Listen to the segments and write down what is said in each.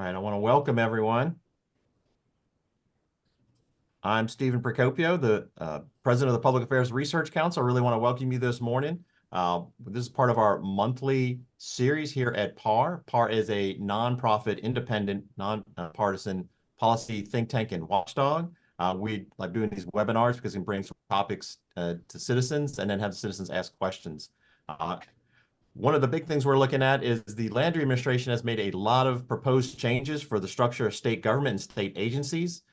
right, I want to welcome everyone. I'm Stephen Procopio, the president of the Public Affairs Research Council. I really want to welcome you this morning. This is part of our monthly series here at PAR. PAR is a nonprofit, independent, non-partisan policy think tank and watchdog. We like doing these webinars because we can bring some topics to citizens and then have the citizens ask questions. One of the big things we're looking at is the Landry administration has made a lot of proposed changes for the structure of state government and state agencies.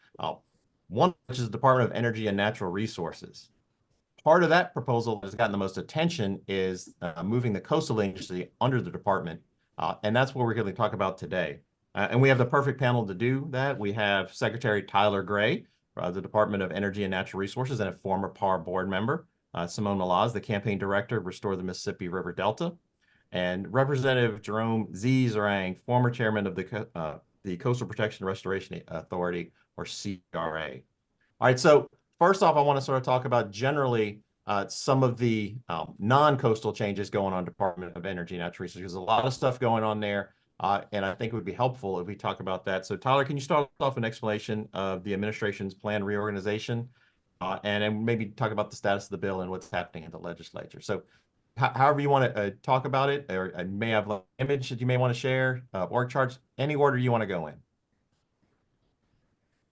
One of which is the Department of Energy and Natural Resources. Part of that proposal that's gotten the most attention is moving the coastal industry under the department. And that's what we're going to talk about today. And we have the perfect panel to do that. We have Secretary Tyler Gray, the Department of Energy and Natural Resources, and a former PAR board member. Simone Maloz, the campaign director of Restore the Mississippi River Delta. And Representative Jerome Z. Zeringue, former chairman of the Coastal Protection and Restoration Authority, or CRA. All right, so first off, I want to sort of talk about generally some of the non-coastal changes going on Department of Energy and Natural Resources. There's a lot of stuff going on there, and I think it would be helpful if we talk about that. So Tyler, can you start off an explanation of the administration's planned reorganization, and then maybe talk about the status of the bill and what's happening in the legislature? So however you want to talk about it, or may have an image that you may want to share, org charts, any order you want to go in.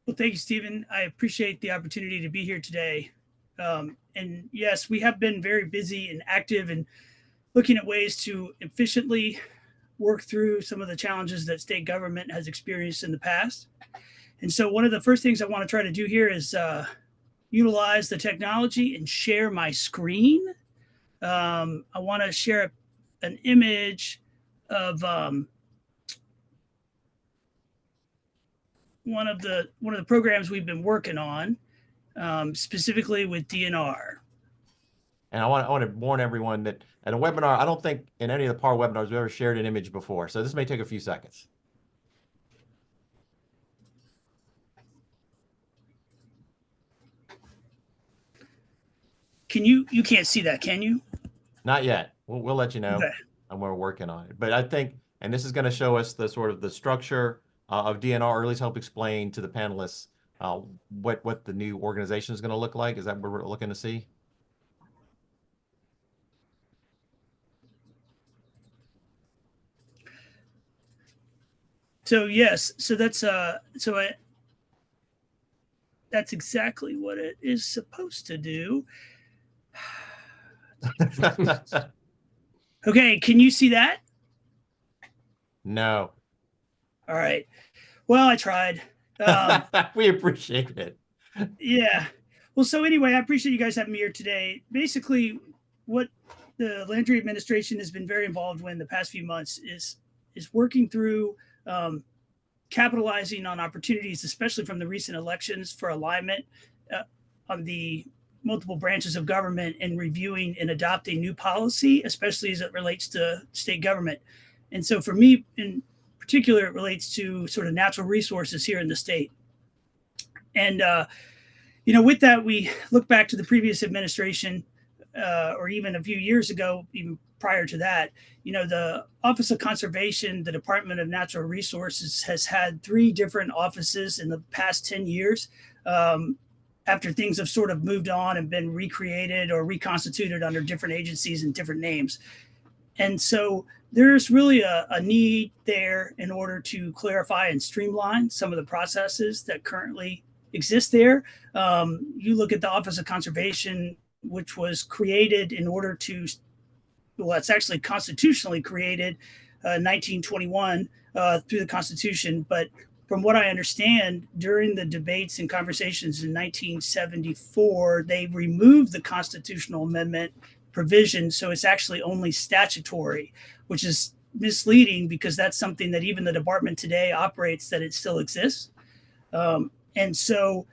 Well, thank you, Stephen. I appreciate the opportunity to be here today. And yes, we have been very busy and active in looking at ways to efficiently work through some of the challenges that state government has experienced in the past. And so one of the first things I want to try to do here is utilize the technology and share my screen. I want to share an image of one of the programs we've been working on, specifically with DNR. And I want to warn everyone that at a webinar, I don't think in any of the PAR webinars we've ever shared an image before, so this may take a few seconds. You can't see that, can you? Not yet. We'll let you know, okay. And we're working on it. But I think, and this is going to show us the sort of the structure of DNR, or at least help explain to the panelists what the new organization is going to look like. Is that what we're looking to see? So yes, so that's that's exactly what it is supposed to do. Okay, can you see that? No. All right. Well, I tried. We appreciate it. Yeah. Well, so anyway, I appreciate you guys having me here today. Basically, what the Landry administration has been very involved with in the past few months is working through capitalizing on opportunities, especially from the recent elections, for alignment on the multiple branches of government and reviewing and adopting new policy, especially as it relates to state government. And so for me in particular, it relates to sort of natural resources here in the state. And, with that, we look back to the previous administration, or even a few years ago, even prior to that, the Office of Conservation, the Department of Natural Resources, has had 3 different offices in the past 10 years. After things have sort of moved on and been recreated or reconstituted under different agencies and different names. And so there's really a need there in order to clarify and streamline some of the processes that currently exist there. You look at the Office of Conservation, which was created in order to, well, it's actually constitutionally created 1921 through the Constitution, but from what I understand, during the debates and conversations in 1974, they removed the constitutional amendment provision. So it's actually only statutory, which is misleading because that's something that even the department today operates, that it still exists. And so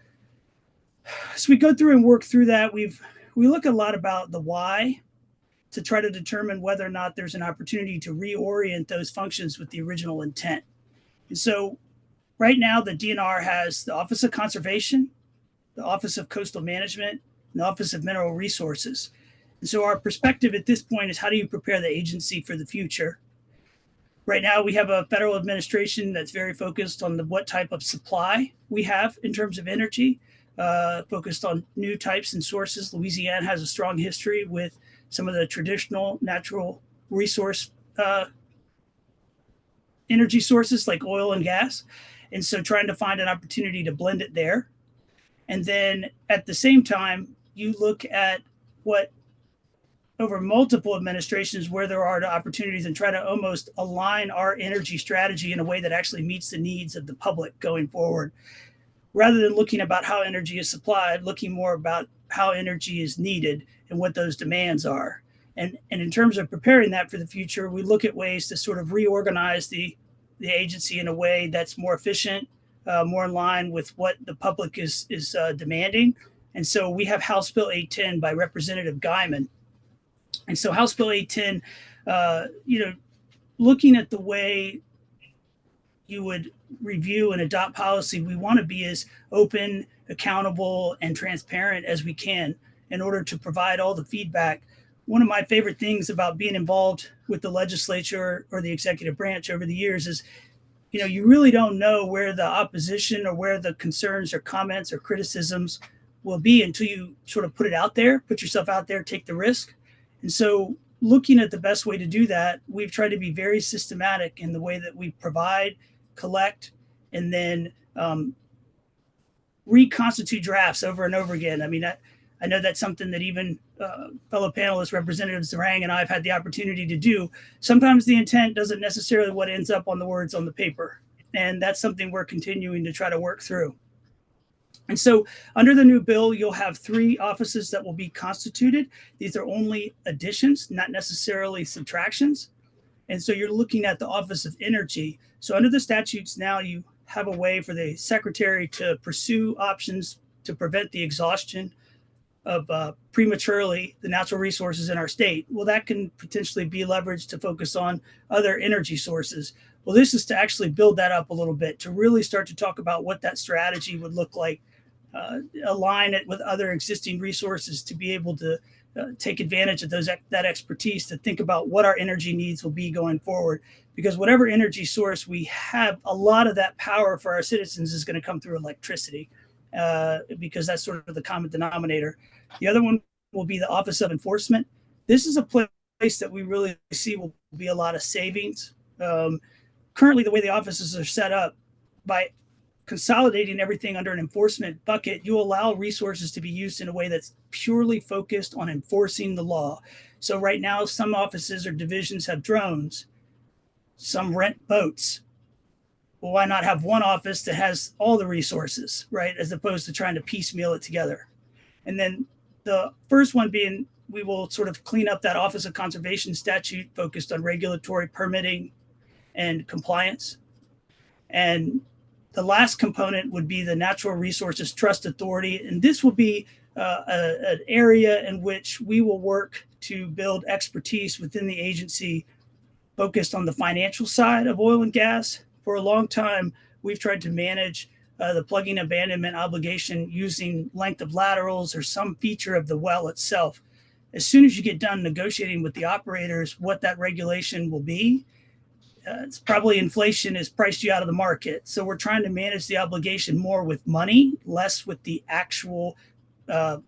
as we go through and work through that, we look a lot about the why to try to determine whether or not there's an opportunity to reorient those functions with the original intent. And so right now, the DNR has the Office of Conservation, the Office of Coastal Management, and the Office of Mineral Resources. And so our perspective at this point is, how do you prepare the agency for the future? Right now, we have a federal administration that's very focused on what type of supply we have in terms of energy, focused on new types and sources. Louisiana has a strong history with some of the traditional natural resource energy sources like oil and gas. And so trying to find an opportunity to blend it there. And then at the same time, you look at what over multiple administrations where there are opportunities and try to almost align our energy strategy in a way that actually meets the needs of the public going forward, rather than looking about how energy is supplied, looking more about how energy is needed and what those demands are. And in terms of preparing that for the future, we look at ways to sort of reorganize the agency in a way that's more efficient, more in line with what the public is demanding. And so we have House Bill 810 by Representative Guyman. And so House Bill 810, looking at the way you would review and adopt policy, we want to be as open, accountable, and transparent as we can in order to provide all the feedback. One of my favorite things about being involved with the legislature or the executive branch over the years is, you really don't know where the opposition or where the concerns or comments or criticisms will be until you sort of put it out there, put yourself out there, take the risk. And so looking at the best way to do that, we've tried to be very systematic in the way that we provide, collect, and then reconstitute drafts over and over again. I mean, I know that's something that even fellow panelist Representative Zeringue and I have had the opportunity to do. Sometimes the intent doesn't necessarily what ends up on the words on the paper. And that's something we're continuing to try to work through. And so under the new bill, you'll have 3 offices that will be constituted. These are only additions, not necessarily subtractions. And so you're looking at the Office of Energy. So under the statutes now, you have a way for the secretary to pursue options to prevent the exhaustion of prematurely the natural resources in our state. Well, that can potentially be leveraged to focus on other energy sources. Well, this is to actually build that up a little bit, to really start to talk about what that strategy would look like, align it with other existing resources to be able to take advantage of that expertise to think about what our energy needs will be going forward. Because whatever energy source we have, a lot of that power for our citizens is going to come through electricity, because that's sort of the common denominator. The other one will be the Office of Enforcement. This is a place that we really see will be a lot of savings. Currently, the way the offices are set up, by consolidating everything under an enforcement bucket, you allow resources to be used in a way that's purely focused on enforcing the law. So right now, some offices or divisions have drones, some rent boats. Well, why not have one office that has all the resources, right? As opposed to trying to piecemeal it together. And then the first one being, we will sort of clean up that Office of Conservation statute focused on regulatory permitting and compliance. And the last component would be the Natural Resources Trust Authority. And this will be an area in which we will work to build expertise within the agency focused on the financial side of oil and gas. For a long time, we've tried to manage the plugging abandonment obligation using length of laterals or some feature of the well itself. As soon as you get done negotiating with the operators what that regulation will be, it's probably inflation has priced you out of the market. So we're trying to manage the obligation more with money, less with the actual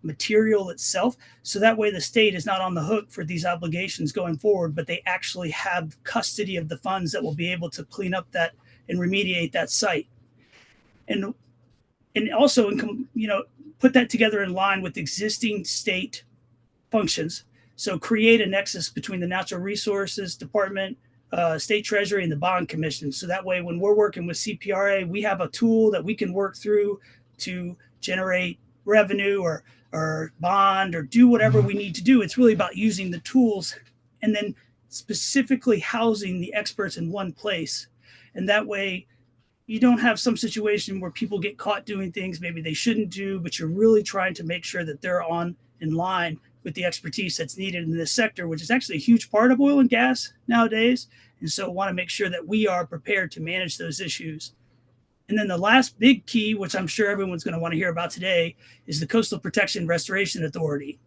material itself. So that way the state is not on the hook for these obligations going forward, but they actually have custody of the funds that will be able to clean up that and remediate that site. And also, put that together in line with existing state functions. So create a nexus between the Natural Resources Department, State Treasury, and the Bond Commission. So that way, when we're working with CPRA, we have a tool that we can work through to generate revenue or bond or do whatever we need to do. It's really about using the tools and then specifically housing the experts in one place. And that way, you don't have some situation where people get caught doing things maybe they shouldn't do, but you're really trying to make sure that they're in line with the expertise that's needed in this sector, which is actually a huge part of oil and gas nowadays. And so want to make sure that we are prepared to manage those issues. And then the last big key, which I'm sure everyone's going to want to hear about today, is the Coastal Protection Restoration Authority.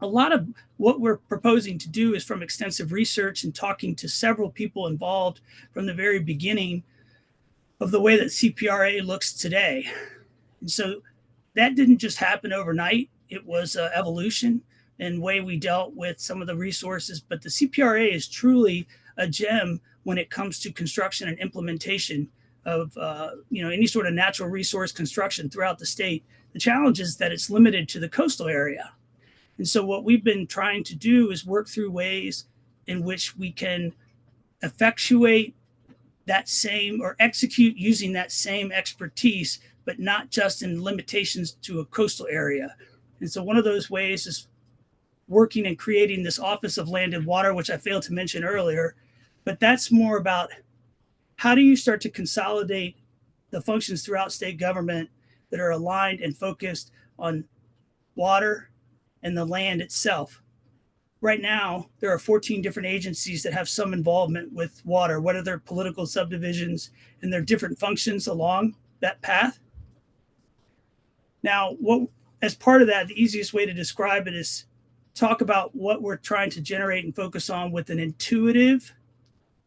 a lot of what we're proposing to do is from extensive research and talking to several people involved from the very beginning of the way that CPRA looks today. And so that didn't just happen overnight. It was evolution and way we dealt with some of the resources. But the CPRA is truly a gem when it comes to construction and implementation of any sort of natural resource construction throughout the state. The challenge is that it's limited to the coastal area. And so what we've been trying to do is work through ways in which we can effectuate that same or execute using that same expertise, but not just in limitations to a coastal area. And so one of those ways is working and creating this Office of Land and Water, which I failed to mention earlier. But that's more about how do you start to consolidate the functions throughout state government that are aligned and focused on water and the land itself. Right now, there are 14 different agencies that have some involvement with water, what are their political subdivisions and their different functions along that path. Now, as part of that, the easiest way to describe it is talk about what we're trying to generate and focus on with an intuitive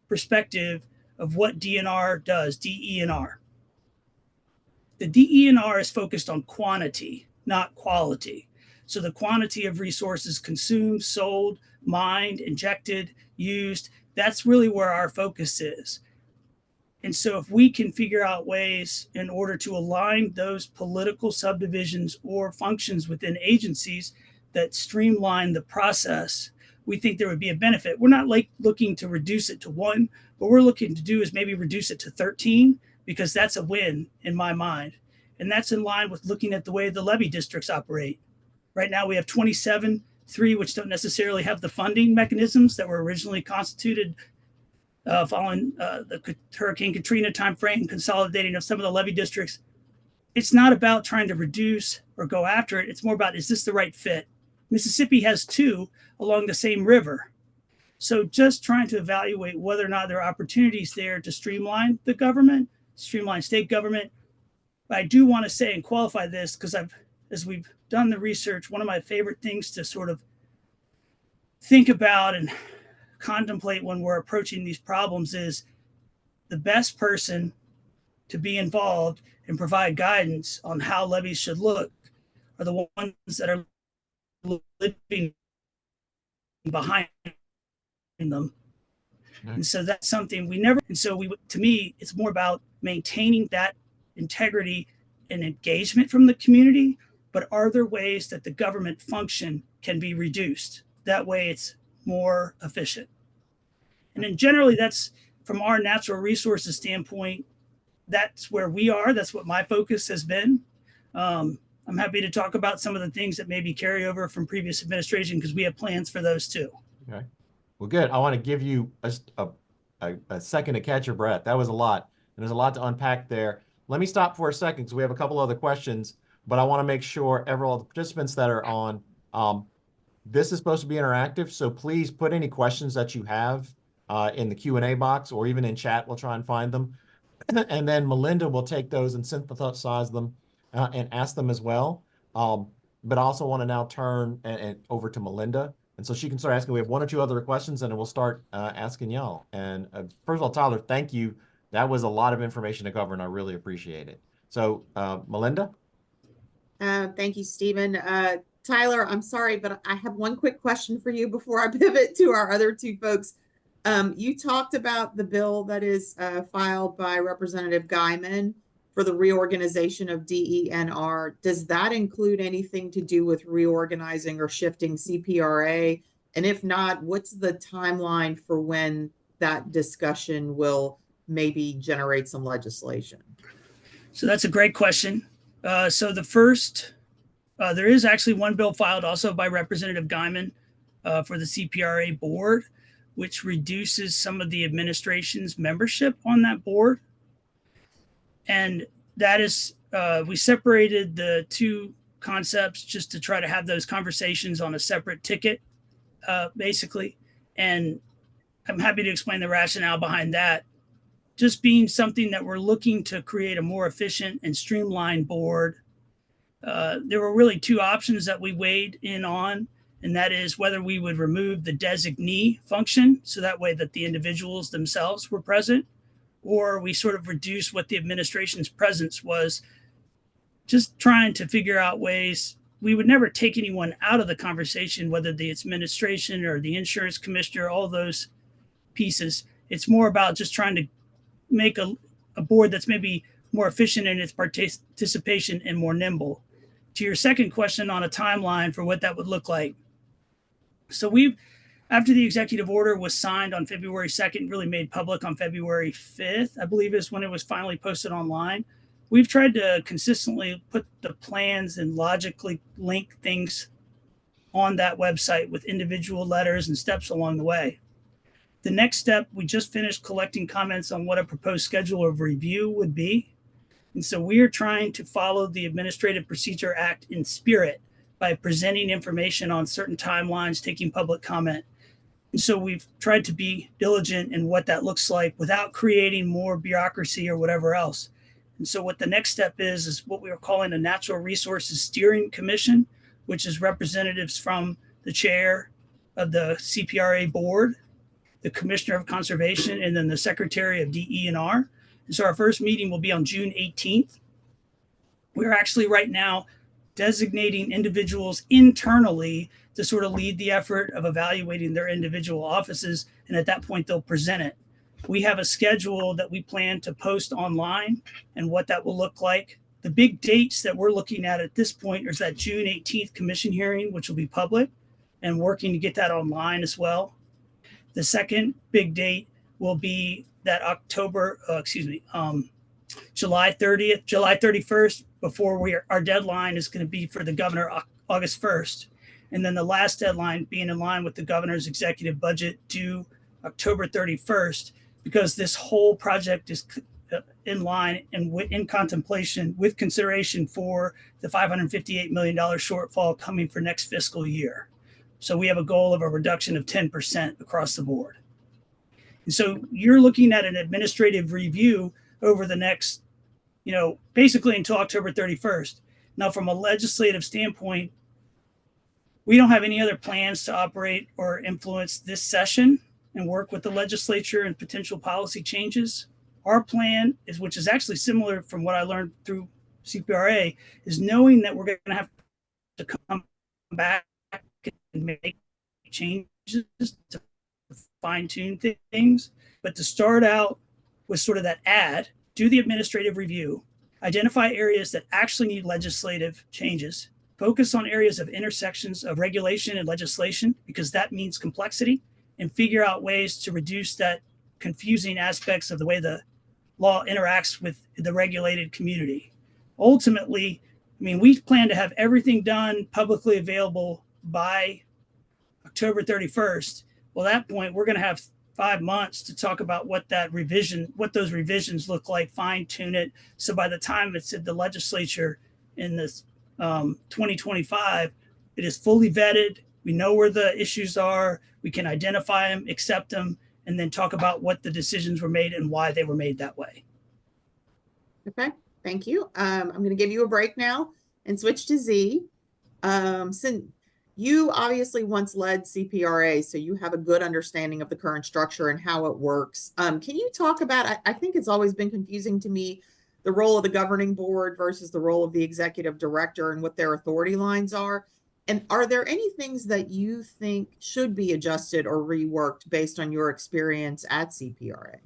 perspective of what DNR does, DENR. The DENR is focused on quantity, not quality. So the quantity of resources consumed, sold, mined, injected, used, that's really where our focus is. And so if we can figure out ways in order to align those political subdivisions or functions within agencies that streamline the process, we think there would be a benefit. We're not looking to reduce it to 1. What we're looking to do is maybe reduce it to 13, because that's a win in my mind. And that's in line with looking at the way the levee districts operate. Right now we have 27, 3 which don't necessarily have the funding mechanisms that were originally constituted following the Hurricane Katrina timeframe, consolidating of some of the levee districts. It's not about trying to reduce or go after it. It's more about, is this the right fit? Mississippi has 2 along the same river. So just trying to evaluate whether or not there are opportunities there to streamline the government, streamline state government. But I do want to say and qualify this, because as we've done the research, one of my favorite things to sort of think about and contemplate when we're approaching these problems is the best person to be involved and provide guidance on how levees should look are the ones that are living behind them. And so that's something to me, it's more about maintaining that integrity and engagement from the community. But are there ways that the government function can be reduced? That way it's more efficient. And then generally, that's from our natural resources standpoint, that's where we are. That's what my focus has been. I'm happy to talk about some of the things that maybe carry over from previous administration, because we have plans for those too. Okay. Well, good. I want to give you a second to catch your breath. That was a lot. And there's a lot to unpack there. Let me stop for a second because we have a couple other questions, but I want to make sure all the participants that are on, this is supposed to be interactive. So please put any questions that you have in the Q&A box or even in chat. We'll try and find them. And then Melinda will take those and synthesize them and ask them as well. But I also want to now turn and over to Melinda. And so she can start asking. We have 1 or 2 other questions, and then we'll start asking y'all. And first of all, Tyler, thank you. That was a lot of information to cover, and I really appreciate it. So, Melinda? Thank you, Stephen. Tyler, I'm sorry, but I have one quick question for you before I pivot to our other 2 folks. You talked about the bill that is filed by Representative Guyman for the reorganization of DENR. Does that include anything to do with reorganizing or shifting CPRA? And if not, what's the timeline for when that discussion will maybe generate some legislation? So that's a great question. So the first, there is actually one bill filed also by Representative Guyman for the CPRA board, which reduces some of the administration's membership on that board. And that is, we separated the 2 concepts just to try to have those conversations on a separate ticket, basically. And I'm happy to explain the rationale behind that. Just being something that we're looking to create a more efficient and streamlined board. There were really 2 options that we weighed in on. and that is whether we would remove the designee function so that way that the individuals themselves were present, or we sort of reduce what the administration's presence was, just trying to figure out ways. We would never take anyone out of the conversation, whether the administration or the insurance commissioner, all those pieces. It's more about just trying to make a board that's maybe more efficient in its participation and more nimble. To your second question on a timeline for what that would look like. So after the executive order was signed on February 2nd, really made public on February 5th, I believe is when it was finally posted online. We've tried to consistently put the plans and logically link things on that website with individual letters and steps along the way. The next step, we just finished collecting comments on what a proposed schedule of review would be. And so we are trying to follow the Administrative Procedure Act in spirit by presenting information on certain timelines, taking public comment. And so we've tried to be diligent in what that looks like without creating more bureaucracy or whatever else. And so what the next step is what we are calling a Natural Resources Steering Commission, which is representatives from the chair of the CPRA board, the Commissioner of Conservation, and then the Secretary of DE&R. And so our first meeting will be on June 18th. We're actually right now designating individuals internally to sort of lead the effort of evaluating their individual offices. And at that point, they'll present it. We have a schedule that we plan to post online and what that will look like. The big dates that we're looking at this point is that June 18th commission hearing, which will be public, and working to get that online as well. The second big date will be that July 30th, July 31st, before our deadline is going to be for the governor August 1st. And then the last deadline being in line with the governor's executive budget due October 31st, because this whole project is in line and in contemplation with consideration for the $558 million shortfall coming for next fiscal year. So we have a goal of a reduction of 10% across the board. And so you're looking at an administrative review over the next, basically until October 31st. Now, from a legislative standpoint, we don't have any other plans to operate or influence this session and work with the legislature and potential policy changes. Our plan is, which is actually similar from what I learned through CPRA, is knowing that we're going to have to come back and make changes to fine tune things. But to start out with sort of that do the administrative review, identify areas that actually need legislative changes, focus on areas of intersections of regulation and legislation, because that means complexity, and figure out ways to reduce that confusing aspects of the way the law interacts with the regulated community. Ultimately, we plan to have everything done publicly available by October 31st. Well, at that point, we're going to have 5 months to talk about what those revisions look like, fine tune it. So by the time it's at the legislature in this 2025, it is fully vetted. We know where the issues are. We can identify them, accept them, and then talk about what the decisions were made and why they were made that way. Okay, thank you. I'm going to give you a break now and switch to Z. Since you obviously once led CPRA, so you have a good understanding of the current structure and how it works. Can you talk about, I think it's always been confusing to me, the role of the governing board versus the role of the executive director and what their authority lines are? And are there any things that you think should be adjusted or reworked based on your experience at CPRA?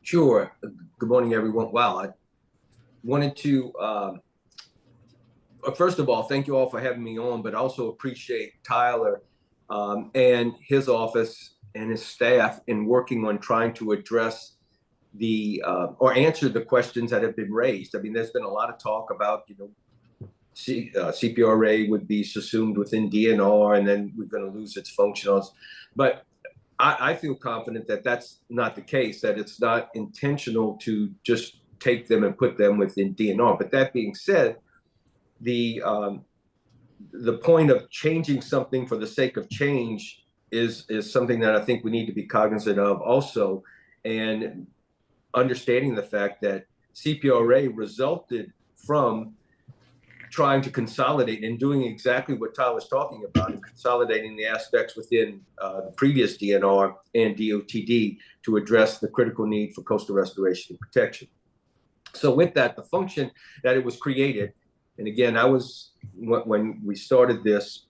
Sure. Good morning, everyone. Wow, I wanted to, first of all, thank you all for having me on, but also appreciate Tyler and his office and his staff in working on trying to address or answer the questions that have been raised. There's been a lot of talk about, CPRA would be subsumed within DNR and then we're going to lose its functionals. But I feel confident that that's not the case, that it's not intentional to just take them and put them within DNR. But that being said, the point of changing something for the sake of change is something that I think we need to be cognizant of also, and understanding the fact that CPRA resulted from trying to consolidate and doing exactly what Tyler's talking about, and consolidating the aspects within the previous DNR and DOTD to address the critical need for coastal restoration and protection. So with that, the function that it was created, and again, I was, when we started this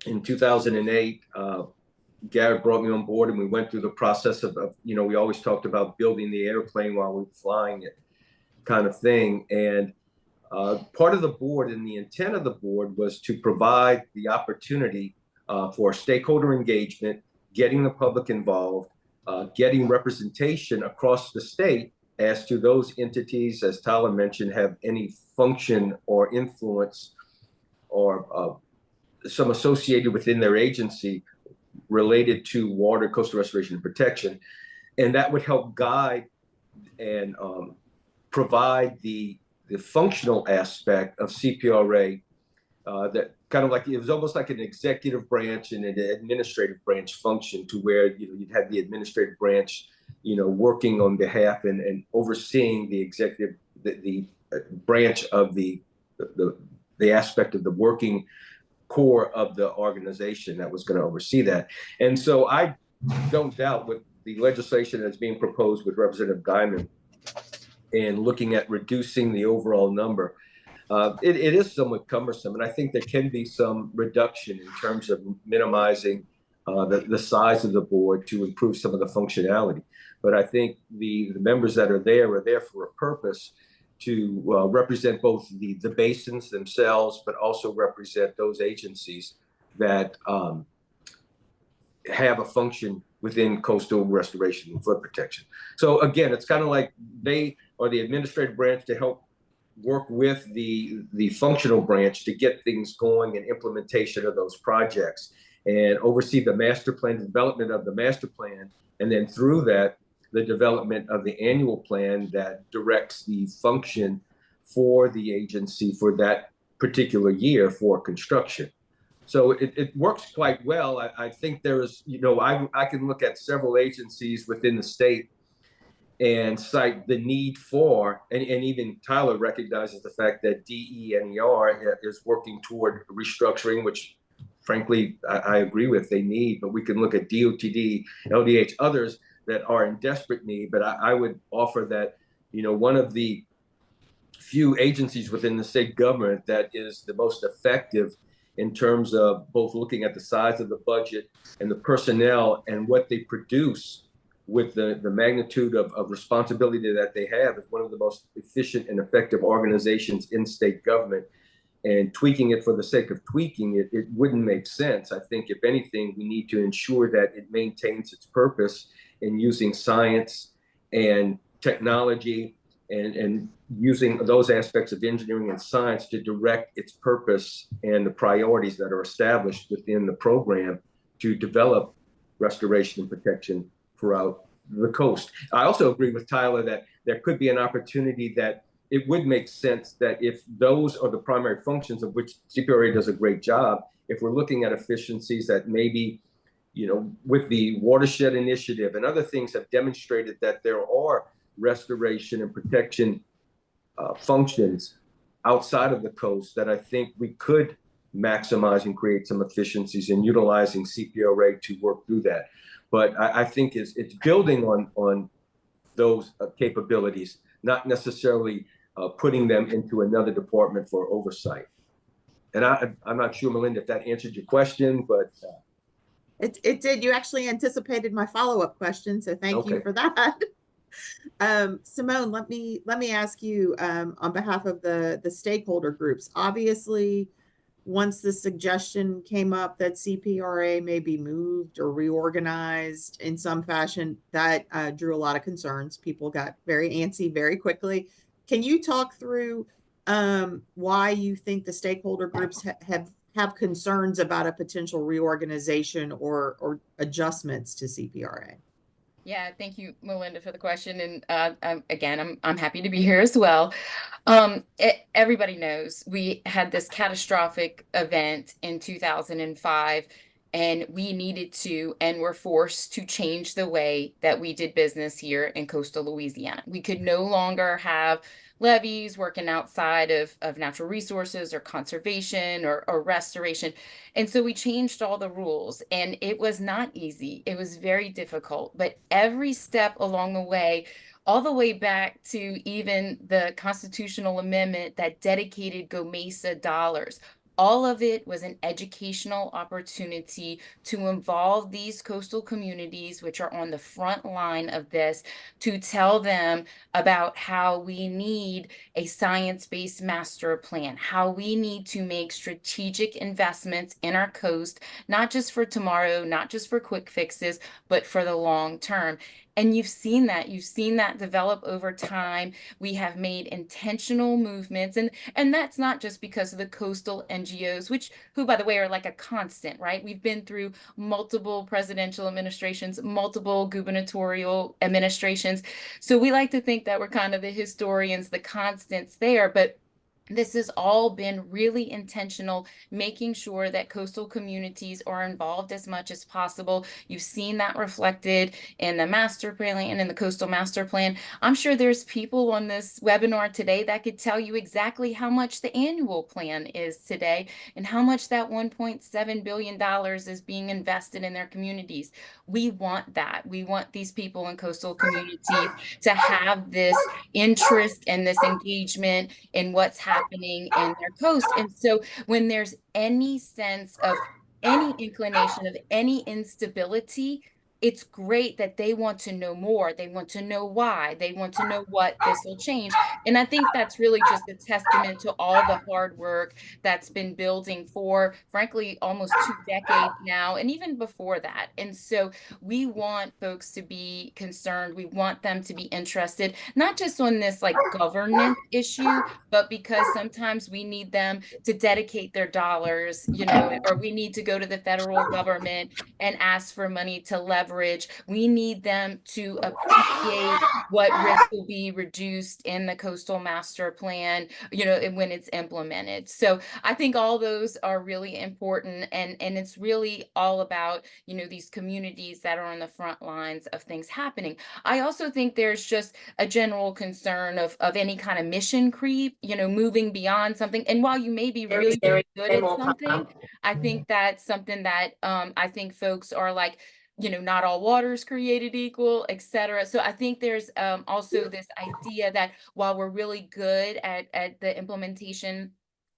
in 2008, Garrett brought me on board and we went through the process of, you know, we always talked about building the airplane while we were flying it kind of thing. And part of the board and the intent of the board was to provide the opportunity for stakeholder engagement, getting the public involved, getting representation across the state as to those entities, as Tyler mentioned, have any function or influence or some associated within their agency related to water, coastal restoration, and protection. And that would help guide and provide the functional aspect of CPRA, that kind of like, it was almost like an executive branch and an administrative branch function, to where, you know, you'd have the administrative branch, you know, working on behalf and overseeing the executive, the branch of the aspect of the working core of the organization that was going to oversee that. And so I don't doubt with the legislation that's being proposed with Representative Diamond and looking at reducing the overall number, it is somewhat cumbersome. And I think there can be some reduction in terms of minimizing the size of the board to improve some of the functionality. But I think the members that are there for a purpose to represent both the basins themselves, but also represent those agencies that have a function within coastal restoration and flood protection. So again, it's kind of like they are the administrative branch to help work with the functional branch to get things going and implementation of those projects, and oversee the master plan, development of the master plan, and then through that, the development of the annual plan that directs the function for the agency for that particular year for construction. So it works quite well. I think there is, you know, I can look at several agencies within the state and cite the need for, and even Tyler recognizes the fact that DENER is working toward restructuring, which frankly, I agree with, they need, but we can look at DOTD, LDH, others that are in desperate need. But I would offer that, you know, one of the few agencies within the state government that is the most effective in terms of both looking at the size of the budget and the personnel and what they produce with the magnitude of responsibility that they have, is one of the most efficient and effective organizations in state government. And tweaking it for the sake of tweaking it, it wouldn't make sense. I think if anything, we need to ensure that it maintains its purpose in using science and technology and using those aspects of engineering and science to direct its purpose and the priorities that are established within the program to develop restoration and protection throughout the coast. I also agree with Tyler that there could be an opportunity that it would make sense that if those are the primary functions of which CPRA does a great job, if we're looking at efficiencies that maybe, you know, with the watershed initiative and other things have demonstrated that there are restoration and protection functions outside of the coast, that I think we could maximize and create some efficiencies in utilizing CPRA to work through that. But I think it's building on those capabilities, not necessarily putting them into another department for oversight. And I'm not sure, Melinda, if that answered your question, but it did. You actually anticipated my follow-up question, so thank you for that. Simone, let me ask you on behalf of the stakeholder groups. Obviously, once the suggestion came up that CPRA may be moved or reorganized in some fashion, that drew a lot of concerns. People got very antsy very quickly. Can you talk through why you think the stakeholder groups have concerns about a potential reorganization or adjustments to CPRA? Yeah, thank you, Melinda, for the question. And again, I'm happy to be here as well. Everybody knows we had this catastrophic event in 2005 and we needed to and were forced to change the way that we did business here in coastal Louisiana. We could no longer have levees working outside of natural resources or conservation or restoration. And so we changed all the rules, and it was not easy. It was very difficult, but every step along the way, all the way back to even the constitutional amendment that dedicated GOMESA dollars, all of it was an educational opportunity to involve these coastal communities, which are on the front line of this, to tell them about how we need a science-based master plan, how we need to make strategic investments in our coast, not just for tomorrow, not just for quick fixes, but for the long term. And you've seen that develop over time. We have made intentional movements, and that's not just because of the coastal NGOs, who, by the way, are like a constant, right? We've been through multiple presidential administrations, multiple gubernatorial administrations. So we like to think that we're kind of the historians, the constants there, but this has all been really intentional, making sure that coastal communities are involved as much as possible. You've seen that reflected in the master plan and in the coastal master plan. I'm sure there's people on this webinar today that could tell you exactly how much the annual plan is today and how much that $1.7 billion is being invested in their communities. We want that. We want these people in coastal communities to have this interest and this engagement in what's happening in their coast. And so when there's any sense of any inclination of any instability, it's great that they want to know more. They want to know why. They want to know what this will change. And I think that's really just a testament to all the hard work that's been building for, frankly, almost 2 decades now, and even before that. And so we want folks to be concerned. We want them to be interested, not just on this like governance issue, but because sometimes we need them to dedicate their dollars, or we need to go to the federal government and ask for money to leverage. We need them to appreciate what risk will be reduced in the coastal master plan, when it's implemented. So I think all those are really important, and it's really all about, these communities that are on the front lines of things happening. I also think there's just a general concern of any kind of mission creep, moving beyond something. And while you may be really, really good at something, I think that's something that I think folks are like, not all water is created equal, et cetera. So I think there's also this idea that while we're really good at the implementation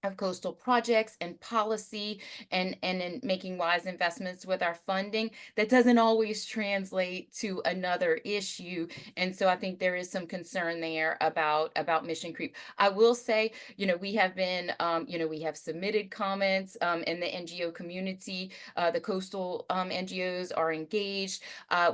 of coastal projects and policy and in making wise investments with our funding, that doesn't always translate to another issue. And so I think there is some concern there about mission creep. I will say, we have been, we have submitted comments in the NGO community. The coastal NGOs are engaged.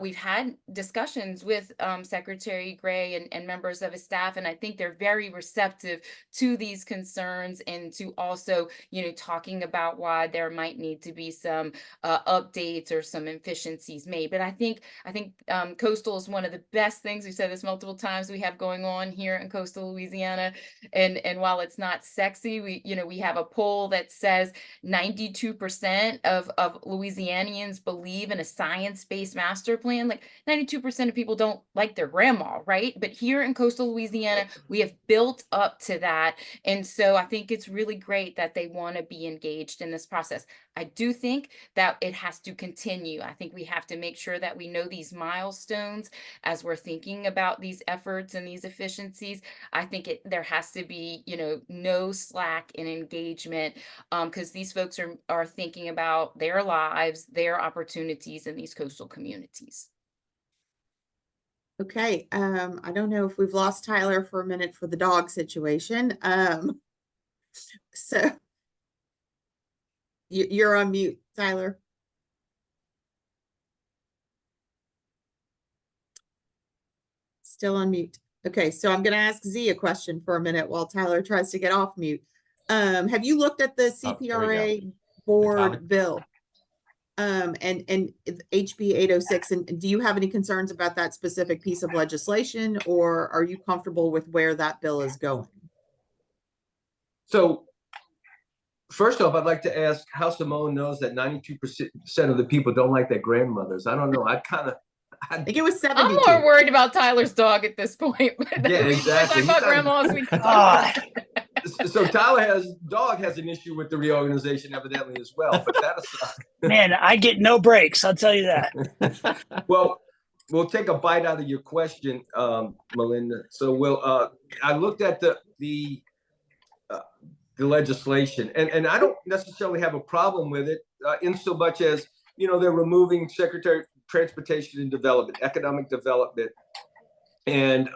We've had discussions with Secretary Gray and members of his staff, and I think they're very receptive to these concerns and to also, talking about why there might need to be some updates or some efficiencies made. But I think coastal is one of the best things, we've said this multiple times, we have going on here in coastal Louisiana. And while it's not sexy, we have a poll that says 92% of Louisianians believe in a science-based master plan. Like 92% of people don't like their grandma, right? But here in coastal Louisiana, we have built up to that. And so I think it's really great that they want to be engaged in this process. I do think that it has to continue. I think we have to make sure that we know these milestones as we're thinking about these efforts and these efficiencies. I think there has to be, no slack in engagement, because these folks are thinking about their lives, their opportunities in these coastal communities. Okay, I don't know if we've lost Tyler for a minute for the dog situation. So you're on mute, Tyler. Still on mute. Okay, so I'm going to ask Z a question for a minute while Tyler tries to get off mute. Have you looked at the CPRA board bill? And HB 806, and do you have any concerns about that specific piece of legislation, or are you comfortable with where that bill is going? So First off, I'd like to ask how Simone knows that 92% of the people don't like their grandmothers. I don't know. I think it was 72. I'm more worried about Tyler's dog at this point. Yeah, exactly. We're talking about grandmas. We can talk Ah, So dog has an issue with the reorganization evidently as well, but that aside. man, I get no breaks. I'll tell you that. Well, we'll take a bite out of your question, Melinda. So I looked at the legislation, and I don't necessarily have a problem with it, in so much as, they're removing Secretary of Transportation and Development, Economic Development, and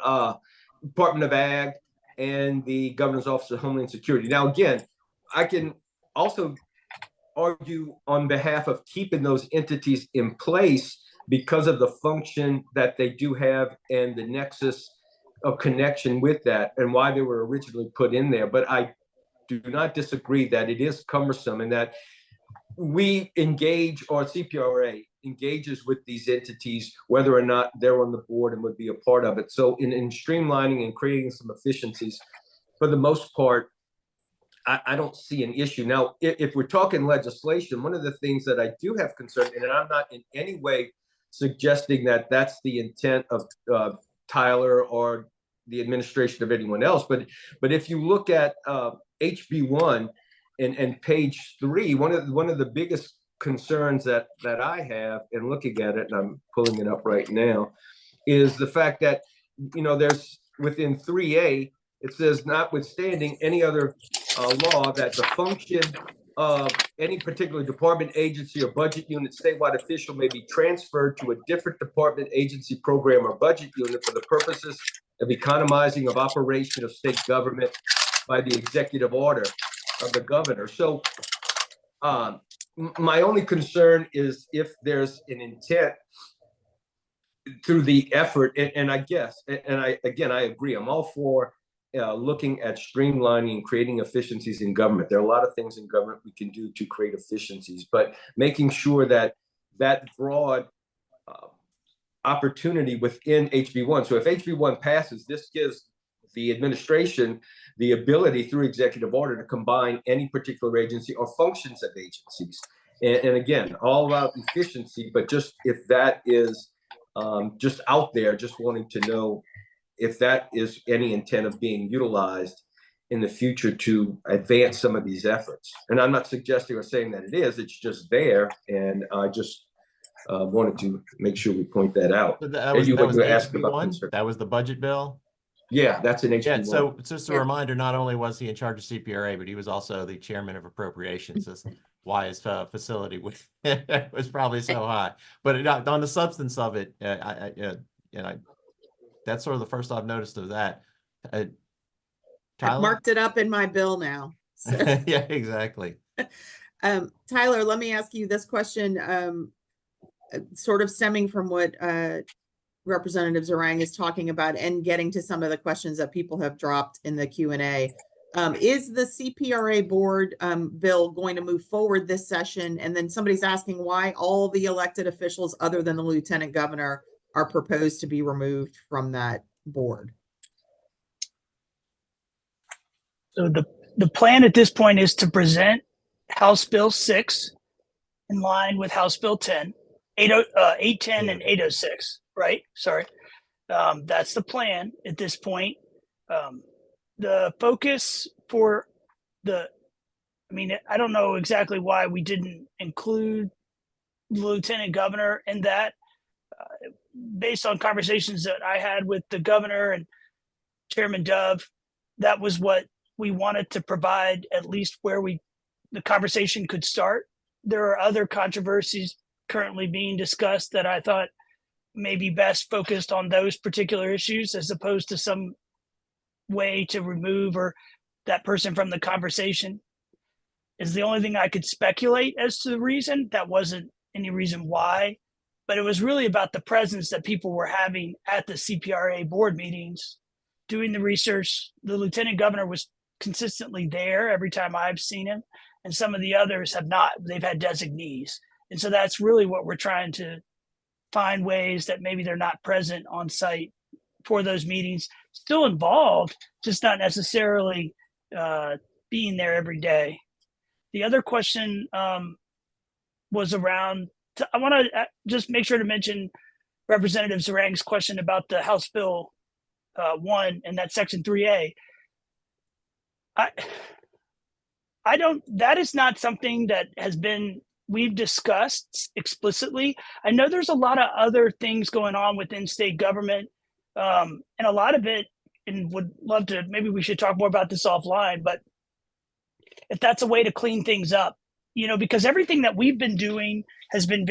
Department of Ag, and the Governor's Office of Homeland Security. Now, again, I can also argue on behalf of keeping those entities in place because of the function that they do have and the nexus of connection with that and why they were originally put in there. But I do not disagree that it is cumbersome and that we engage, or CPRA engages with these entities, whether or not they're on the board and would be a part of it. So in streamlining and creating some efficiencies, for the most part, I don't see an issue. Now, if we're talking legislation, one of the things that I do have concern, and I'm not in any way suggesting that that's the intent of Tyler or the administration of anyone else, but if you look at HB1 and page 3, one of the biggest concerns that I have in looking at it, and I'm pulling it up right now, is the fact that there's within 3A, it says notwithstanding any other law that the function of any particular department, agency, or budget unit, statewide official may be transferred to a different department, agency, program, or budget unit for the purposes of economizing of operation of state government by the executive order of the governor. So my only concern is if there's an intent through the effort, and I agree, I'm all for looking at streamlining and creating efficiencies in government. There are a lot of things in government we can do to create efficiencies, but making sure that broad opportunity within HB1. So if HB1 passes, this gives the administration the ability through executive order to combine any particular agency or functions of agencies. And again, all about efficiency, but just if that is just out there, just wanting to know if that is any intent of being utilized in the future to advance some of these efforts. And I'm not suggesting or saying that it is, it's just there. And I just wanted to make sure we point that out. So that was HB1? That was the budget bill? Yeah, that's an HB1. Yeah, so it's just a reminder, not only was he in charge of CPRA, but he was also the chairman of appropriations. That's why his facility was probably so high. But on the substance of it, that's sort of the first I've noticed of that. I've marked it up in my bill now. So. Yeah, exactly. Tyler, let me ask you this question, sort of stemming from what Representative Zeringue is talking about and getting to some of the questions that people have dropped in the Q&A. Is the CPRA board bill going to move forward this session? And then somebody's asking why all the elected officials other than the lieutenant governor are proposed to be removed from that board. So the plan at this point is to present House Bill 6 in line with House Bill 10, 810 and 806, right? Sorry. That's the plan at this point. The focus for I don't know exactly why we didn't include the lieutenant governor in that. Based on conversations that I had with the governor and Chairman Dove, that was what we wanted to provide, at least where the conversation could start. There are other controversies currently being discussed that I thought may be best focused on those particular issues as opposed to some way to remove or that person from the conversation. Is the only thing I could speculate as to the reason. That wasn't any reason why. But it was really about the presence that people were having at the CPRA board meetings, doing the research. The lieutenant governor was consistently there every time I've seen him, and some of the others have not. They've had designees. And so that's really what we're trying to find, ways that maybe they're not present on site for those meetings, still involved, just not necessarily being there every day. The other question was around, I want to just make sure to mention Representative Zeringue's question about the House Bill 1 and that Section 3A. I don't, that is not something that we've discussed explicitly. I know there's a lot of other things going on within state government, and a lot of it, and would love to, maybe we should talk more about this offline, but if that's a way to clean things up, because everything that we've been doing has been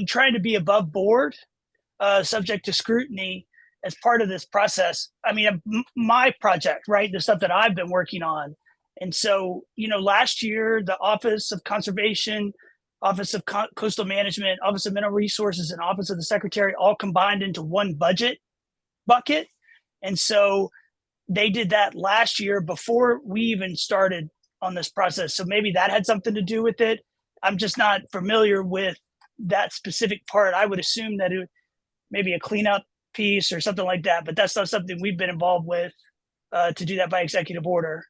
trying to be above board, subject to scrutiny as part of this process. My project, right? The stuff that I've been working on. And so, last year, the Office of Conservation, Office of Coastal Management, Office of Mineral Resources, and Office of the Secretary all combined into one budget bucket. And so they did that last year before we even started on this process. So maybe that had something to do with it. I'm just not familiar with that specific part. I would assume that it maybe a cleanup piece or something like that, but that's not something we've been involved with to do that by executive order,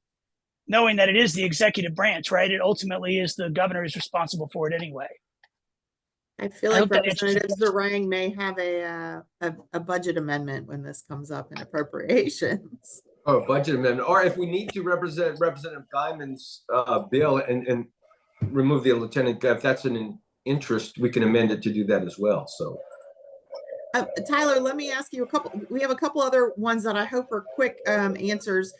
knowing that it is the executive branch, right? It ultimately is the governor is responsible for it anyway. I feel like Representative Zeringue may have a budget amendment when this comes up in appropriations. Oh, budget amendment, or if we need to Representative Guyman's bill and remove the lieutenant, if that's an interest, we can amend it to do that as well. So, Tyler, let me ask you we have a couple other ones that I hope are quick answers.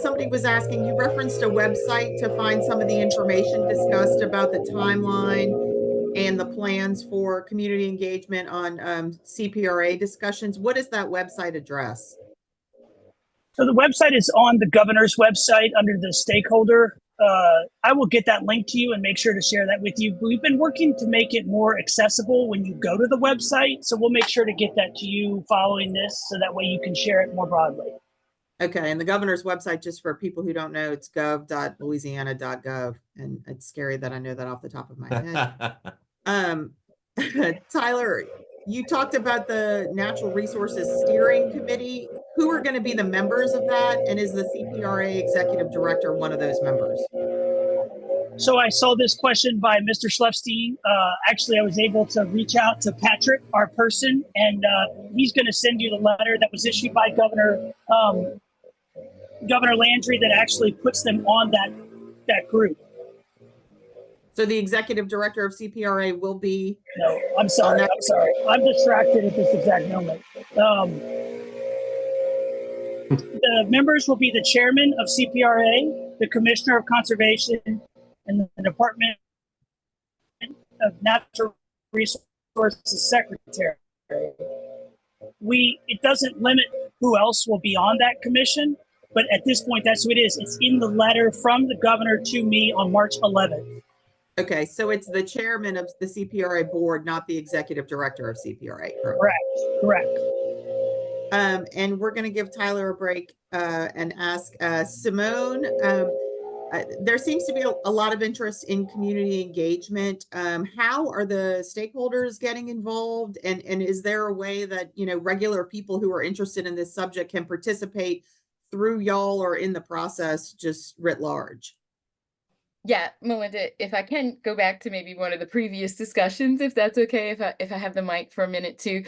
Somebody was asking, you referenced a website to find some of the information discussed about the timeline and the plans for community engagement on CPRA discussions. What is that website address? So the website is on the governor's website under the stakeholder. I will get that link to you and make sure to share that with you. We've been working to make it more accessible when you go to the website. So we'll make sure to get that to you following this so that way you can share it more broadly. Okay. And the governor's website, just for people who don't know, it's gov.louisiana.gov. And it's scary that I know that off the top of my head. Tyler, you talked about the Natural Resources Steering Committee. Who are going to be the members of that? And is the CPRA Executive Director one of those members? So I saw this question by Mr. Schleifstein. Actually, I was able to reach out to Patrick, our person, and he's going to send you the letter that was issued by Governor Landry that actually puts them on that group. So the executive director of CPRA will be. No, I'm sorry. I'm distracted at this exact moment. The members will be the chairman of CPRA, the commissioner of conservation, and the Department of Natural Resources secretary. It doesn't limit who else will be on that commission, but at this point, that's who it is. It's in the letter from the governor to me on March 11th. Okay, so it's the chairman of the CPRA board, not the executive director of CPRA. Correct. And we're going to give Tyler a break and ask Simone. There seems to be a lot of interest in community engagement. How are the stakeholders getting involved? And is there a way that, regular people who are interested in this subject can participate through y'all or in the process just writ large? Yeah, Melinda, if I can go back to maybe one of the previous discussions, if that's okay, if I have the mic for a minute too.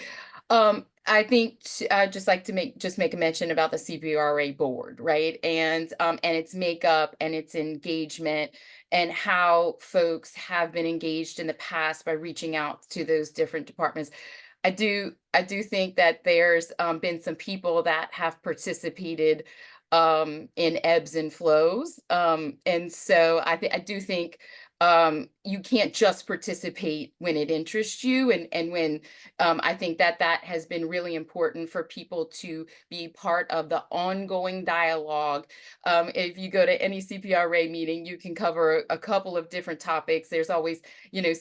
I think I'd just like to make a mention about the CPRA board, right? And its makeup and its engagement and how folks have been engaged in the past by reaching out to those different departments. I do think that there's been some people that have participated in ebbs and flows. And so I do think you can't just participate when it interests you. And when I think that has been really important for people to be part of the ongoing dialogue. If you go to any CPRA meeting, you can cover a couple of different topics. There's always,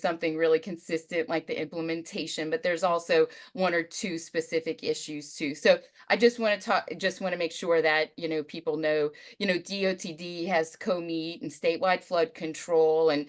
something really consistent like the implementation, but there's also one or two specific issues too. So I just want to make sure that, people know, DOTD has co-meet and statewide flood control and,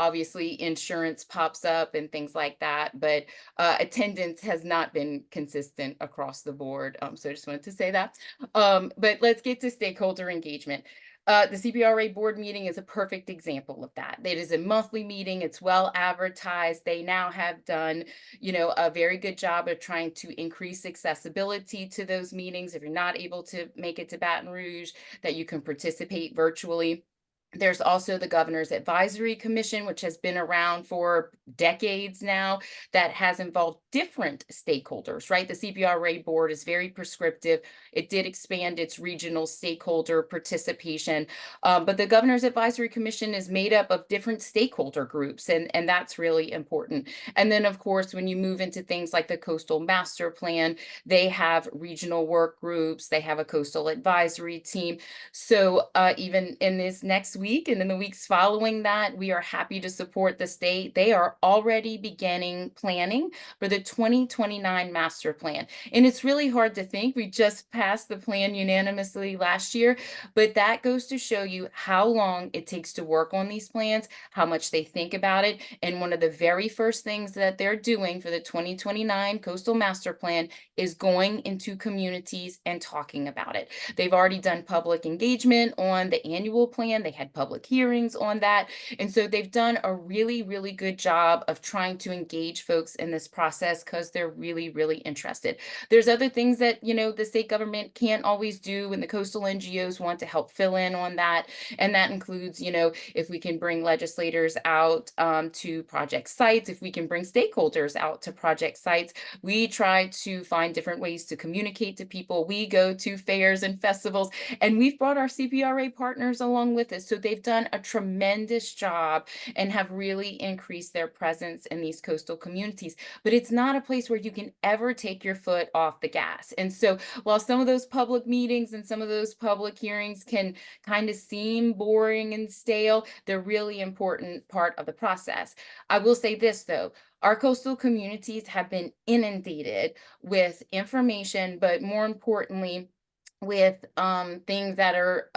obviously insurance pops up and things like that, but attendance has not been consistent across the board. So I just wanted to say that. But let's get to stakeholder engagement. The CPRA board meeting is a perfect example of that. It is a monthly meeting. It's well advertised. They now have done, a very good job of trying to increase accessibility to those meetings. If you're not able to make it to Baton Rouge, that you can participate virtually. There's also the Governor's Advisory Commission, which has been around for decades now, that has involved different stakeholders, right? The CPRA board is very prescriptive. It did expand its regional stakeholder participation, but the Governor's Advisory Commission is made up of different stakeholder groups, and that's really important. And then, of course, when you move into things like the Coastal Master Plan, they have regional work groups, they have a coastal advisory team. So even in this next week and in the weeks following that, we are happy to support the state. They are already beginning planning for the 2029 master plan. And it's really hard to think. We just passed the plan unanimously last year, but that goes to show you how long it takes to work on these plans, how much they think about it. And one of the very first things that they're doing for the 2029 coastal master plan is going into communities and talking about it. They've already done public engagement on the annual plan. They had public hearings on that. And so they've done a really, really good job of trying to engage folks in this process because they're really, really interested. There's other things that, the state government can't always do, and the coastal NGOs want to help fill in on that. And that includes, if we can bring legislators out to project sites, if we can bring stakeholders out to project sites, we try to find different ways to communicate to people. We go to fairs and festivals, and we've brought our CPRA partners along with us. So they've done a tremendous job and have really increased their presence in these coastal communities. But it's not a place where you can ever take your foot off the gas. And so while some of those public meetings and some of those public hearings can kind of seem boring and stale, they're really important part of the process. I will say this, though. Our coastal communities have been inundated with information, but more importantly, with things that are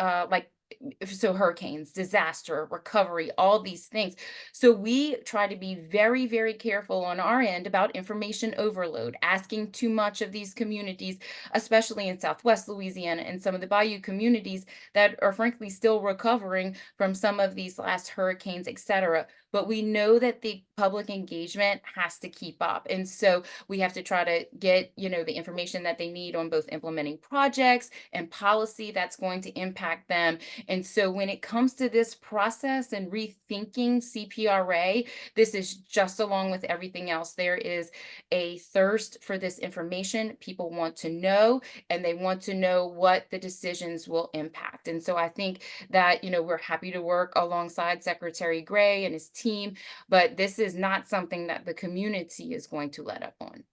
so hurricanes, disaster, recovery, all these things. So we try to be very, very careful on our end about information overload, asking too much of these communities, especially in Southwest Louisiana and some of the bayou communities that are frankly still recovering from some of these last hurricanes, etc. But we know that the public engagement has to keep up. And so we have to try to get, the information that they need on both implementing projects and policy that's going to impact them. And so when it comes to this process and rethinking CPRA, this is just along with everything else. There is a thirst for this information. People want to know, and they want to know what the decisions will impact. And so I think that, we're happy to work alongside Secretary Gray and his team, but this is not something that the community is going to let up on.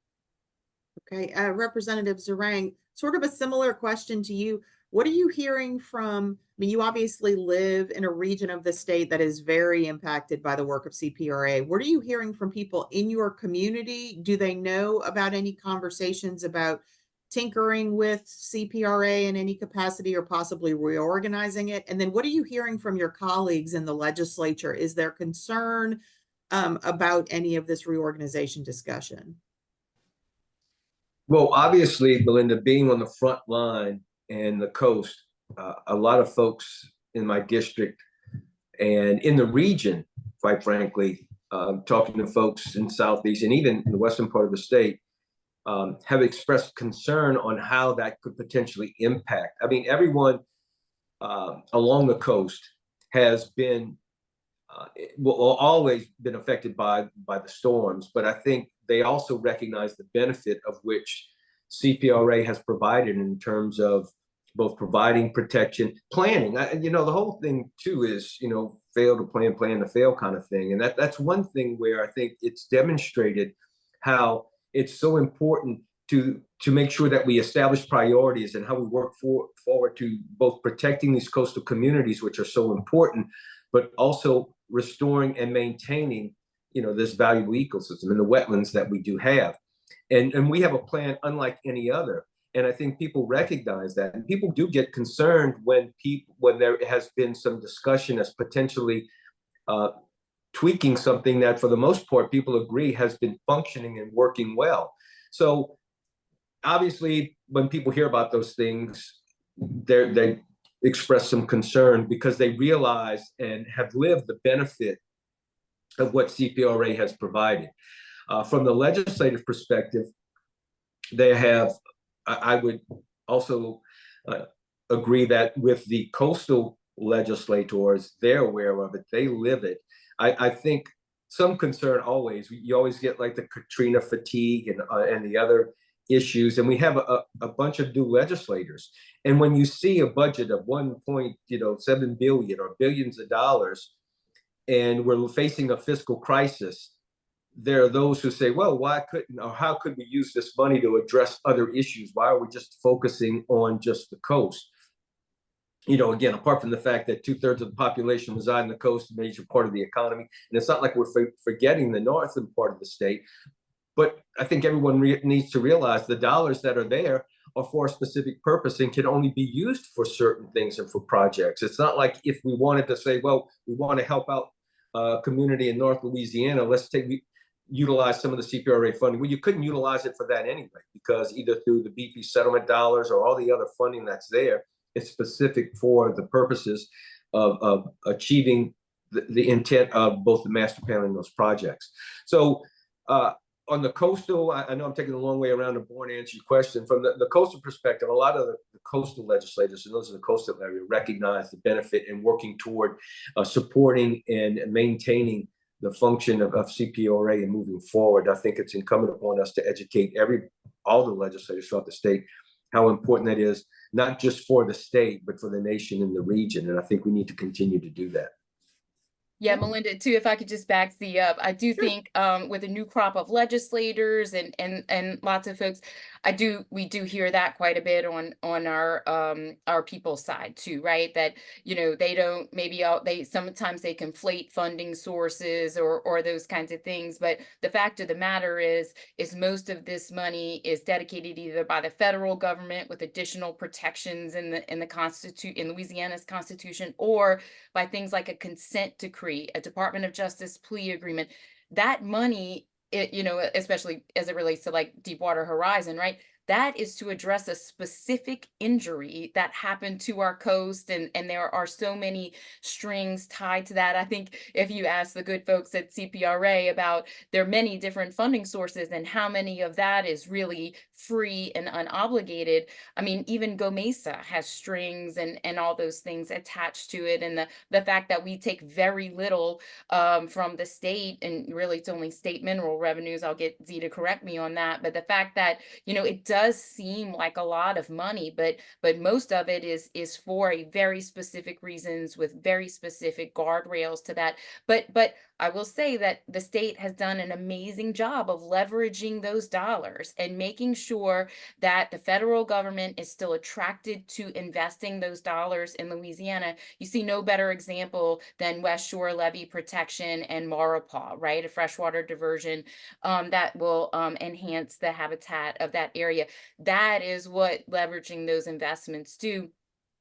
Okay, Representative Zeringue, sort of a similar question to you. What are you hearing from, you obviously live in a region of the state that is very impacted by the work of CPRA. What are you hearing from people in your community? Do they know about any conversations about tinkering with CPRA in any capacity or possibly reorganizing it? And then what are you hearing from your colleagues in the legislature? Is there concern about any of this reorganization discussion? Well, obviously, Belinda, being on the front line and the coast, a lot of folks in my district and in the region, quite frankly, talking to folks in Southeast and even in the western part of the state, have expressed concern on how that could potentially impact. Everyone along the coast has been, always been affected by the storms, but I think they also recognize the benefit of which CPRA has provided in terms of both providing protection, planning. The whole thing too is, fail to plan, plan to fail kind of thing. And that's one thing where I think it's demonstrated how it's so important to make sure that we establish priorities and how we work forward to both protecting these coastal communities, which are so important, but also restoring and maintaining, this valuable ecosystem and the wetlands that we do have. And we have a plan unlike any other. And I think people recognize that. And people do get concerned when there has been some discussion as potentially tweaking something that for the most part, people agree has been functioning and working well. So obviously, when people hear about those things, they expressed some concern because they realize and have lived the benefit of what CPRA has provided. From the legislative perspective, they have, I would also agree that with the coastal legislators, they're aware of it, they live it. I think some concern always, you always get like the Katrina fatigue and the other issues, and we have a bunch of new legislators. And when you see a budget of 1.7 billion or billions of dollars, and we're facing a fiscal crisis, there are those who say, well, why couldn't, or how could we use this money to address other issues? Why are we just focusing on just the coast? Again, apart from the fact that 2/3 of the population reside on the coast, a major part of the economy, and it's not like we're forgetting the northern part of the state, but I think everyone needs to realize the dollars that are there are for a specific purpose and can only be used for certain things and for projects. It's not like if we wanted to say, well, we want to help out a community in North Louisiana, let's utilize some of the CPRA funding. Well, you couldn't utilize it for that anyway, because either through the BP settlement dollars or all the other funding that's there, it's specific for the purposes of achieving the intent of both the master plan and those projects. So on the coastal, I know I'm taking a long way around to born answer your question. From the coastal perspective, a lot of the coastal legislators and those in the coastal area recognize the benefit in working toward supporting and maintaining the function of CPRA and moving forward. I think it's incumbent upon us to educate all the legislators throughout the state how important that is, not just for the state, but for the nation and the region. And I think we need to continue to do that. Yeah, Melinda, too, if I could just back thee up, I do think with a new crop of legislators and lots of folks, we do hear that quite a bit on our people's side too, right? That they don't, maybe sometimes they conflate funding sources or those kinds of things. But the fact of the matter is most of this money is dedicated either by the federal government with additional protections in Louisiana's Constitution, or by things like a consent decree, a Department of Justice plea agreement. That money, especially as it relates to like Deepwater Horizon, right? That is to address a specific injury that happened to our coast, and there are so many strings tied to that. I think if you ask the good folks at CPRA about there are many different funding sources and how many of that is really free and unobligated. I mean, even GOMESA has strings and all those things attached to it, and the fact that we take very little from the state, and really it's only state mineral revenues. I'll get Z to correct me on that, but the fact that it does seem like a lot of money, but most of it is for a very specific reasons with very specific guardrails to that. But I will say that the state has done an amazing job of leveraging those dollars and making sure that the federal government is still attracted to investing those dollars in Louisiana. You see no better example than West Shore Levee Protection and Maurepas, right? A freshwater diversion that will enhance the habitat of that area. That is what leveraging those investments do.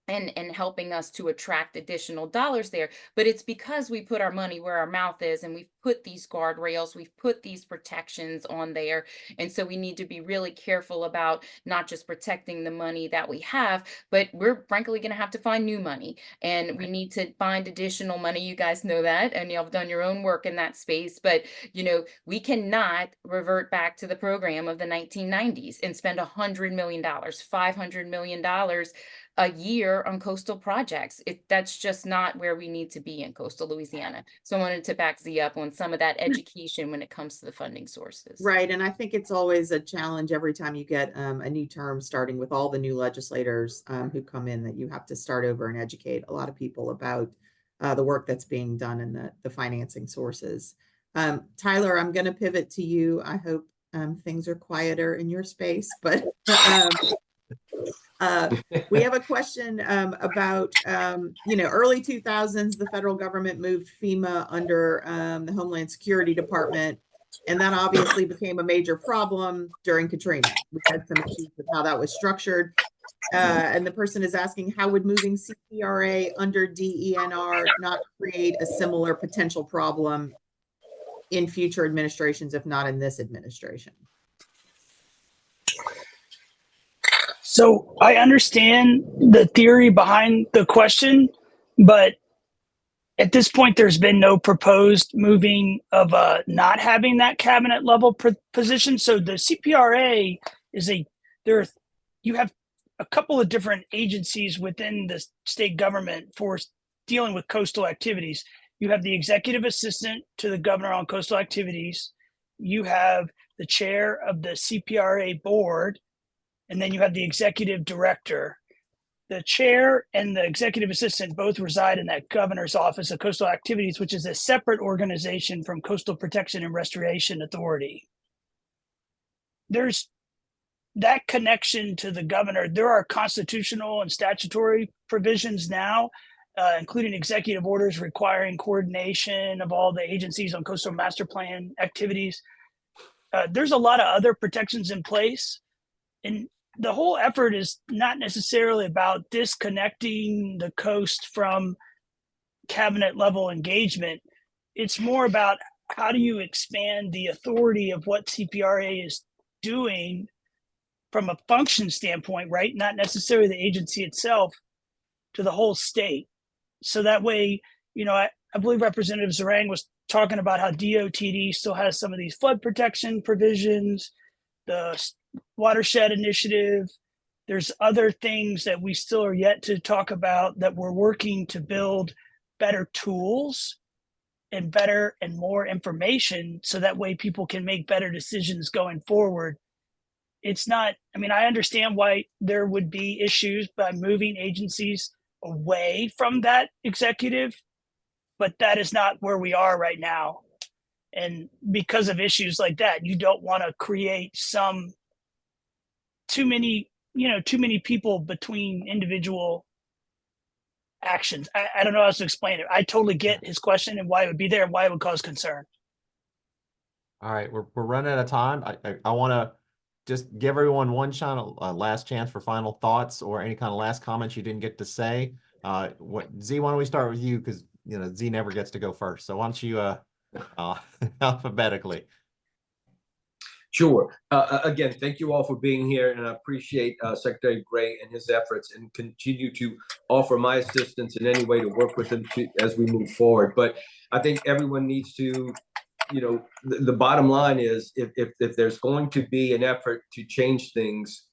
And helping us to attract additional dollars there. But it's because we put our money where our mouth is, and we've put these guardrails, we've put these protections on there. And so we need to be really careful about not just protecting the money that we have, but we're frankly going to have to find new money, and we need to find additional money. You guys know that, and you've done your own work in that space. But we cannot revert back to the program of the 1990s and spend $100 million, $500 million a year on coastal projects. That's just not where we need to be in coastal Louisiana. So I wanted to back Z up on some of that education when it comes to the funding sources. Right. And I think it's always a challenge every time you get a new term, starting with all the new legislators who come in, that you have to start over and educate a lot of people about the work that's being done and the financing sources. Tyler, I'm going to pivot to you. I hope things are quieter in your space, but we have a question about, early 2000s, the federal government moved FEMA under the Homeland Security Department, and that obviously became a major problem during Katrina. We had some issues with how that was structured. And the person is asking, how would moving CPRA under DENR not create a similar potential problem in future administrations, if not in this administration? So I understand the theory behind the question, but at this point, there's been no proposed moving of not having that cabinet level position. So the CPRA is you have a couple of different agencies within the state government for dealing with coastal activities. You have the executive assistant to the governor on coastal activities. You have the chair of the CPRA board, and then you have the executive director. The chair and the executive assistant both reside in that governor's office of coastal activities, which is a separate organization from Coastal Protection and Restoration Authority. There's that connection to the governor. There are constitutional and statutory provisions now, including executive orders requiring coordination of all the agencies on coastal master plan activities. There's a lot of other protections in place, and the whole effort is not necessarily about disconnecting the coast from cabinet level engagement. It's more about how do you expand the authority of what CPRA is doing from a function standpoint, right? Not necessarily the agency itself, to the whole state. So that way, I believe Representative Zeringue was talking about how DOTD still has some of these flood protection provisions, the watershed initiative. There's other things that we still are yet to talk about that we're working to build better tools and better and more information so that way people can make better decisions going forward. It's not, I understand why there would be issues by moving agencies away from that executive, but that is not where we are right now. And because of issues like that, you don't want to create too many people between individual actions. I don't know how else to explain it. I totally get his question and why it would be there and why it would cause concern. All right, we're running out of time. I want to just give everyone one last chance for final thoughts or any kind of last comments you didn't get to say. Z, why don't we start with you, because Z never gets to go first. So why don't you alphabetically. Sure. Again, thank you all for being here, and I appreciate Secretary Gray and his efforts, and continue to offer my assistance in any way to work with him as we move forward. But I think everyone needs to, the bottom line is if there's going to be an effort to change things,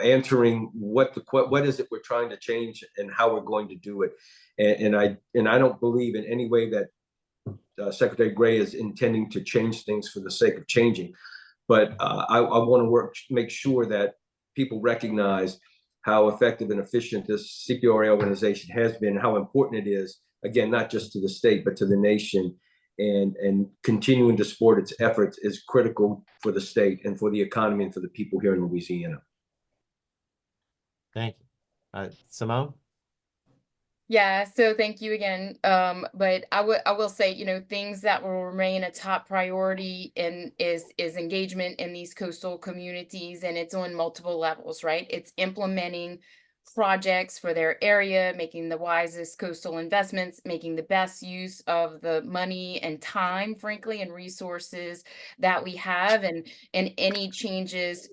answering what is it we're trying to change and how we're going to do it. And I don't believe in any way that Secretary Gray is intending to change things for the sake of changing. But I want to make sure that people recognize how effective and efficient this CPRA organization has been, how important it is, again, not just to the state, but to the nation. And continuing to support its efforts is critical for the state and for the economy and for the people here in Louisiana. Thank you. Simone? Yeah, so thank you again. But I will say, things that will remain a top priority is engagement in these coastal communities, and it's on multiple levels, right? It's implementing projects for their area, making the wisest coastal investments, making the best use of the money and time, frankly, and resources that we have, and any changes,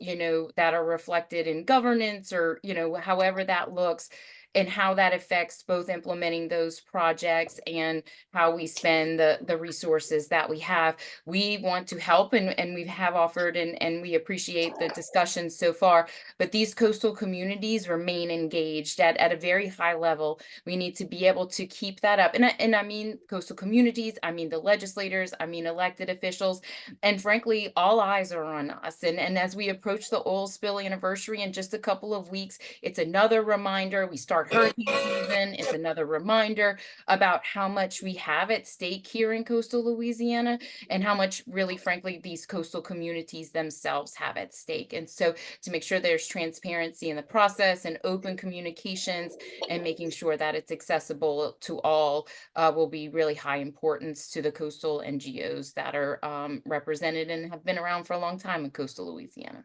that are reflected in governance or, however that looks, and how that affects both implementing those projects and how we spend the resources that we have. We want to help, and we have offered, and we appreciate the discussions so far, but these coastal communities remain engaged at a very high level. We need to be able to keep that up. And I mean coastal communities, I mean the legislators, I mean elected officials, and frankly, all eyes are on us. And as we approach the oil spill anniversary in just a couple of weeks, it's another reminder. We start hurricane season. It's another reminder about how much we have at stake here in coastal Louisiana, and how much, really, frankly, these coastal communities themselves have at stake. And so to make sure there's transparency in the process and open communications and making sure that it's accessible to all will be really high importance to the coastal NGOs that are represented and have been around for a long time in coastal Louisiana.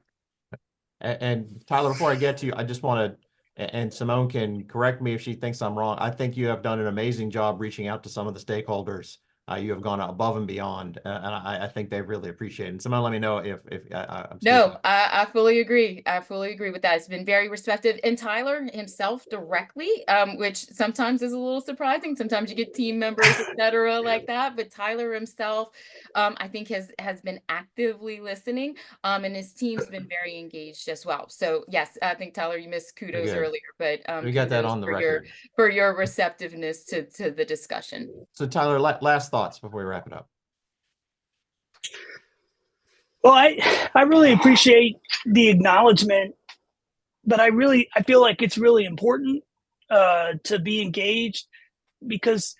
And Tyler, before I get to you, I just want to, and Simone can correct me if she thinks I'm wrong, I think you have done an amazing job reaching out to some of the stakeholders You have gone above and beyond, and I think they really appreciate it. And Simone, let me know if I'm No, speaking. I fully agree. I fully agree with that. It's been very receptive. And Tyler himself directly, which sometimes is a little surprising. Sometimes you get team members, etc., like that. But Tyler himself, I think has been actively listening, and his team's been very engaged as well. So yes, I think Tyler, you missed kudos Very good. earlier, but We got that kudos on the for record. your receptiveness to the discussion. So Tyler, last thoughts before we wrap it up. Well, I really appreciate the acknowledgement, but I feel like it's really important to be engaged, because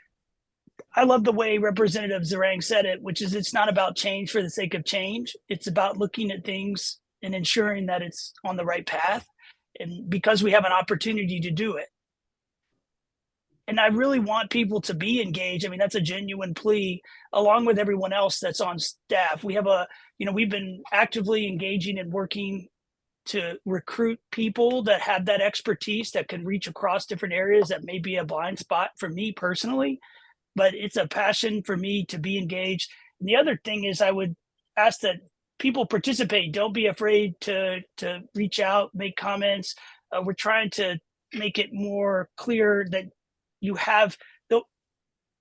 I love the way Representative Zeringue said it, which is it's not about change for the sake of change. It's about looking at things and ensuring that it's on the right path, and because we have an opportunity to do it. And I really want people to be engaged. I mean, that's a genuine plea, along with everyone else that's on staff. We have we've been actively engaging and working to recruit people that have that expertise that can reach across different areas that may be a blind spot for me personally, but it's a passion for me to be engaged. And the other thing is, I would ask that people participate. Don't be afraid to reach out, make comments. We're trying to make it more clear that you have the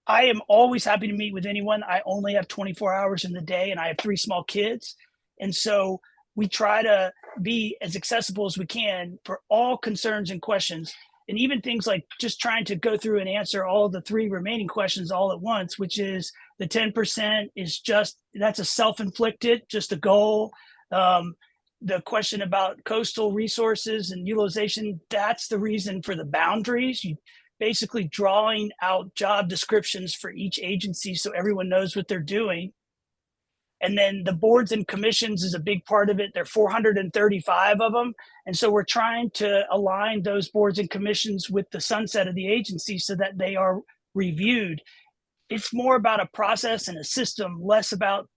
I am always happy to meet with anyone. I only have 24 hours in the day, and I have 3 small kids. And so we try to be as accessible as we can for all concerns and questions. And even things like just trying to go through and answer all the 3 remaining questions all at once, which is the 10% is that's a self-inflicted, just a goal. The question about coastal resources and utilization, that's the reason for the boundaries. You basically drawing out job descriptions for each agency so everyone knows what they're doing. And then the boards and commissions is a big part of it. There are 435 of them. And so we're trying to align those boards and commissions with the sunset of the agency so that they are reviewed. It's more about a process and a system, less about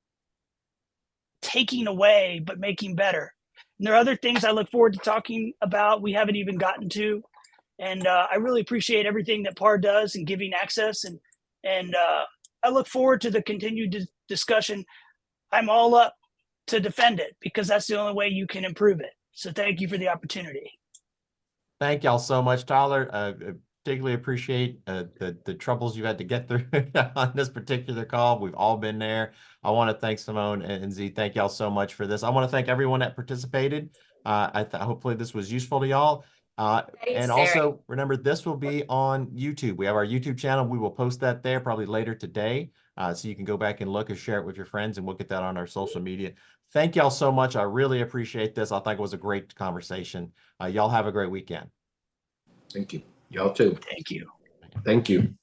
taking away, but making better. And there are other things I look forward to talking about we haven't even gotten to. And I really appreciate everything that PAR does in giving access. And I look forward to the continued discussion. I'm all up to defend it, because that's the only way you can improve it. So thank you for the opportunity. Thank y'all so much, Tyler. Particularly appreciate the troubles you had to get through on this particular call. We've all been there. I want to thank Simone and Z. Thank y'all so much for this. I want to thank everyone that participated. Hopefully this was useful to y'all. And also remember, this will be on YouTube. We have our YouTube channel. We will post that there probably later today. So you can go back and look and share it with your friends, and we'll get that on our social media. Thank y'all so much. I really appreciate this. I think it was a great conversation. Y'all have a great weekend. Thank you. Y'all too. Thank you. Thank you.